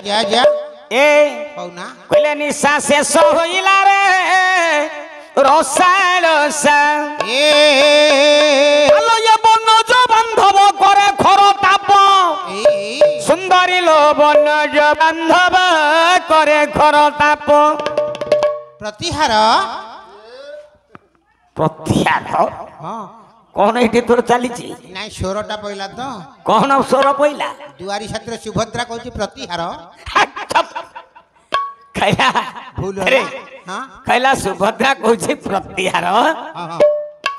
जा जा ए कौना कहले निशा शेष होइला रे रसा रसा आलो ये बनज बांधव करे खर ताप सुंदरी लो बनज बांधव करे खर ताप प्रतिहार प्रतिहार हाँ कौन एठी तोर चली नाई स्वरटा पहला तो कौन स्वर पइला दुआरी छात्र सुभद्रा कहूँ प्रतिहार कैला भूल अरे हाँ कैला सुभद्रा कहूँ प्रतिहार हाँ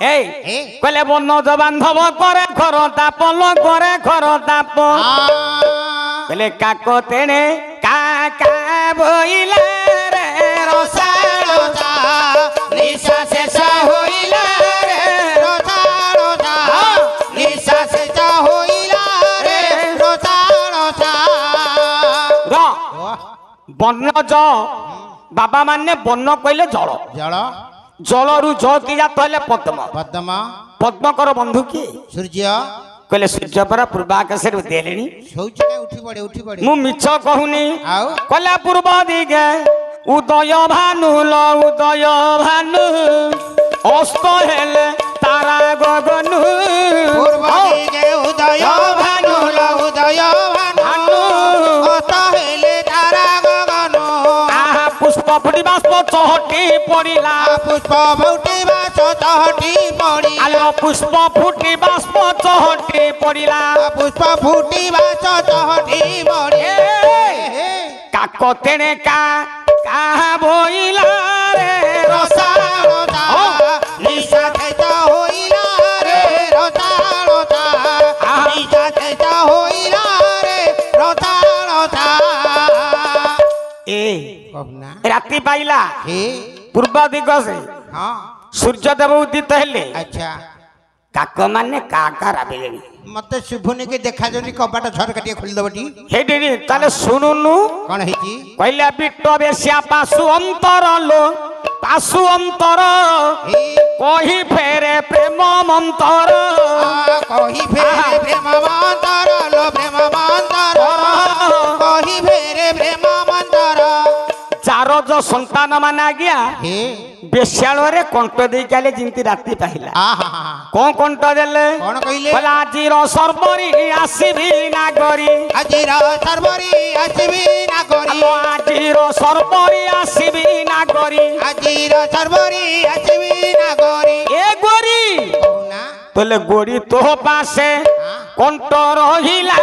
ए कहले बनज बांधव करे खर ताप लो करे खर ताप कहले काक तेणे काका बोइला रे रसा रसा निशा शेष होइला रे रोजा रोजा निशा से जा होइला रे रोजा रोजा र बन्नज बाबा माने बन्न कहले जल जल जलरू ज कि जात हेले पद्म पद्म पद्मकर बंधु किए सूर्य कहले सूर्य परा पूर्वाकाश रे देलेनी शौच के उठी पड़े मु मिछ कहूनी आउ कहले पूर्व दिगे उदय भानु लो उदय भानु अस्त हेले तारा गगनु पूर्व दिगे उदय भानु लो उदय भानु अस्त हेले तारा गगनु आहा पुष्प फुटी बाष्प चहटी पड़िला पुष्प फुटी बाष्प चहटी पड़ी आलो पुष्प फुटी बाष्प चहटी पड़िला पुष्प फुटी बाष्प चहटी पड़ी काक तेणे का बोइला रे रोजा रोजा निशा खेता होइला रे रोजा रोजा निशा खेता होइला रे रोजा रोजा ए कहना राति पाइला हे पूर्व दिग से हाँ सूर्य देव उदित हेले अच्छा काक माने काका राबिलेनी मत शुभुनी के देखा जोनी कबाट झरका टिके खोल दबटी हे दिदी ताले सुनुनु कौन हेची कहले बिट्ट बेसिया पासु अंतर लो पासु अंतर कही फेरे प्रेम मंतर कही फेरे प्रेम मंतर लो प्रेम मंतर कही फेरे प्रेम मंतर चार जो संतान मान आज्ञा हे बेश्याल रे कंठ दे काले जिंती राति पाहिला आहा कौन कंठ देले कौन कहिले बोला आजिर सर्वरी आसीबी नागरी आजिर सर्वरी आसीबी नागरी आलो आजिर सर्वरी आसीबी नागरी आजिर सर्वरी आसीबी नागरी ए गोरी कौना तोले गोरी तो पासे कंठ रहिला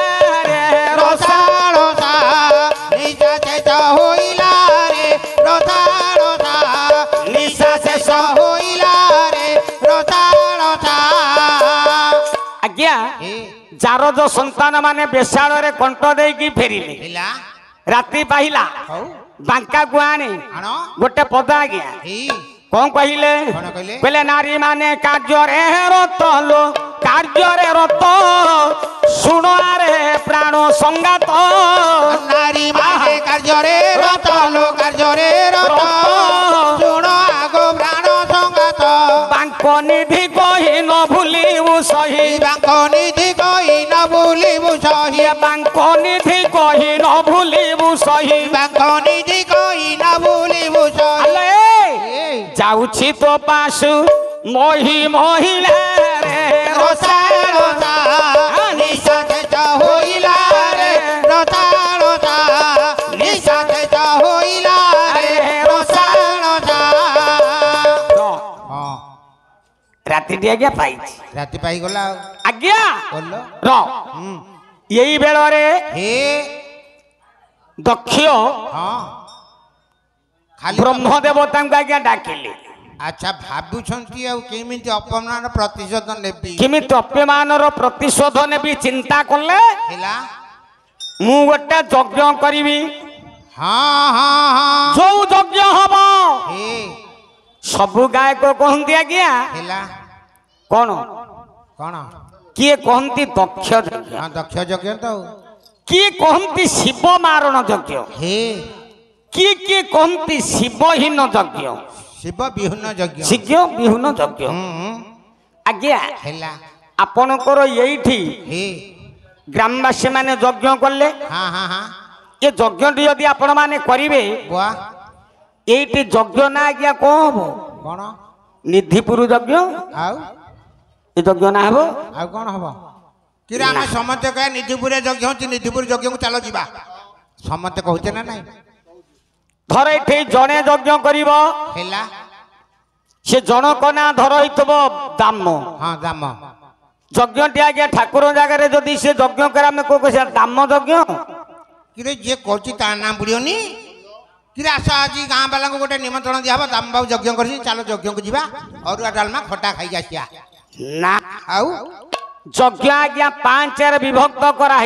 रे रोजा रोजा निशा शेष होइला रे रोजा रोजा निशा शेष होइला रे रोजा रोजा आज्ञा हे जार जो संतान माने बेसाल रे कंठ देकी फेरिले हिला राति पाहिला हौ बांका गुआनी आनो गोटे पद आज्ञा हे कौन कहले कौन कहले कहले नारी माने कार्य रे रत लो कार्य रे रत सुनो रे प्राण संगात नारी माने कार्य रे रत लो कार्य रे रत सुनो आगो प्राण संगात बांक निधि कही न भूलिबु सही बांक निधि कही न भूलिबु सही बांक निधि कही न भूलिबु सही बांक निधि कही न भूलिबु सही आले जाउछि तो पासु मोही महिला रे रोजा रोजा निशा शेष होइला रे रोजा रोजा निशा शेष होइला रे रोजा रोजा हाँ राति दी आज्ञा पाई राति पाई गला आज्ञा बोलो र यही बेल रे हे दक्ष हाँ खाली ब्रह्म देवता आज्ञा डाकिले अच्छा भाबुछंती आ केमिति अपमान प्रतिशोध नेबी केमिति अपमान प्रतिशोध नेबी चिंता कले हेला मु गोटे यज्ञ करिवि हाँ हाँ हाँ जो यज्ञ हबो हे सबु गायक कहंती आज्ञा हेला कौन कौन किए कहंती दक्ष यज्ञ हाँ दक्ष यज्ञ तो किए कहंती शिव मारण यज्ञ हे किए कहंती शिवहीन यज्ञ शिव विहुन यज्ञ शिव विहुन यज्ञ आज्ञा हेला आपणकर यही हे ग्रामवासी माने यज्ञ कले हाँ हाँ हाँ ये यज्ञटी यदि आपण माने करिवे बुआ एइटी यज्ञ ना आज्ञा कौन हबो कौन निधिपुर यज्ञ आउ ये यज्ञ ना हबो आउ कौन हबो कि आम समस्त कहे निधिपुर यज्ञ होची निधिपुर यज्ञ को चलो जीवा समस्त कहते ना नहीं धर एठी जणे यज्ञ करिवो हेला से जनक ना धर होइतबो दाम हाँ दाम यज्ञटी आज्ञा ठाकुर जगह जदि से यज्ञ करे आमे को से दाम यज्ञ कि जे करची ता नाम बुड़ियोनी कि आस आज गाँ वाला को गोटे निमंत्रण दिया दाम बाबू यज्ञ कर चलो यज्ञ को जीवा अरुआ डालमा खटा खाई आसिया ना आउ यज्ञ आज्ञा 5 रे विभक्त करा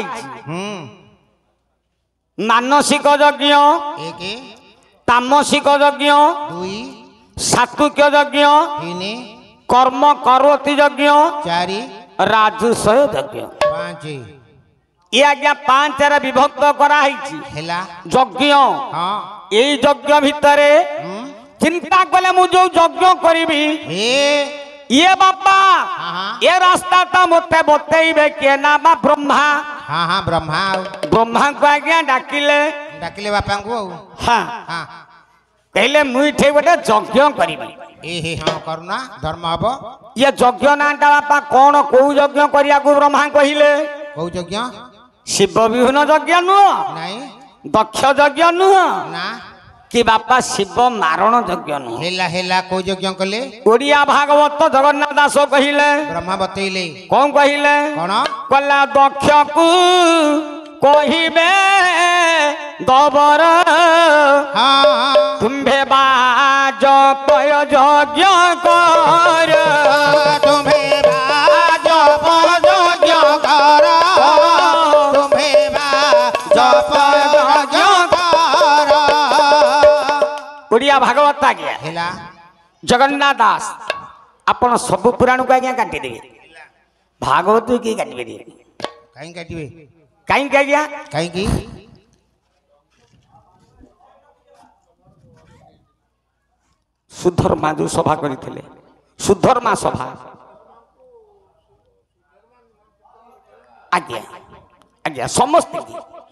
मानसिक यज्ञ एक तामसिक यज्ञ दुई सात्विक यज्ञ तीन कर्म करोति यज्ञ चारि राजस्व यज्ञ पाँच ये आज्ञा 5 रे विभक्त करा हेला यज्ञ हाँ यही यज्ञ भितर चिंता कले मु जो यज्ञ करी हे ये बापा हाँ ये रास्ता तो मते बतेइबे के ना बा ब्रह्मा हाँ हाँ ब्रह्मा ब्रह्मा को आज्ञा डाकिले डाकिले बापा को हाँ हाँ कहले मुइठे गोटे यज्ञ करी ए हाँ करुणा धर्म हम ये यज्ञ नाटा बापा कौन कौ यज्ञ करिया को ब्रह्मा कहिले कौ यज्ञ शिव विहुन यज्ञ नुह नहीं दक्ष यज्ञ नुह ना कि बापा शिव मारण यज्ञ नुह हेला हेला कौ यज्ञ कले ओडिया भागवत जगन्नाथ दास कहिले ब्रह्मा बतैले कौन कहिले कौन कला दक्ष को कहिबे दबर हाँ तुम्भे बाज पय यज्ञ कर तुम्हें बाज यज्ञ कर तुम्हें बाज यज्ञ कर ओडिया भागवत आज्ञा हेला जगन्नाथ दास आपण सब पुराण को आज्ञा काटी देबे भागवत की काटबे कहीं काटिबे कहीं आज्ञा कहीं की सुधर्मा जो सभा करथिले सुधर्मा सभा आज्ञा आज्ञा समस्त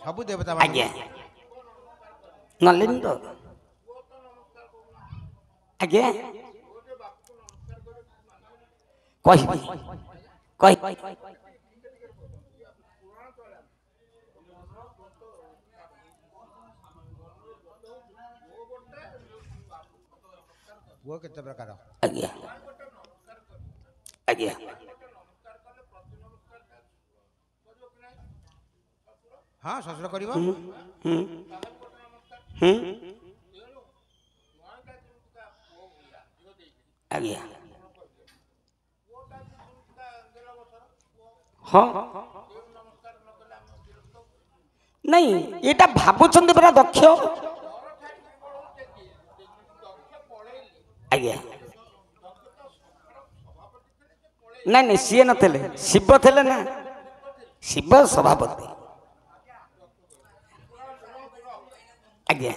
सब देवता आज्ञा नलिन तो आज्ञा कहि कहि वो कितने प्रकार आज्ञा आज्ञा हाँ ससुर करिबो आज्ञा हाँ नहीं एटा भाबुचंदी परा दक्ष आज्ञा नहीं नहीं सी न शिव थे ना शिव सभापति आज्ञा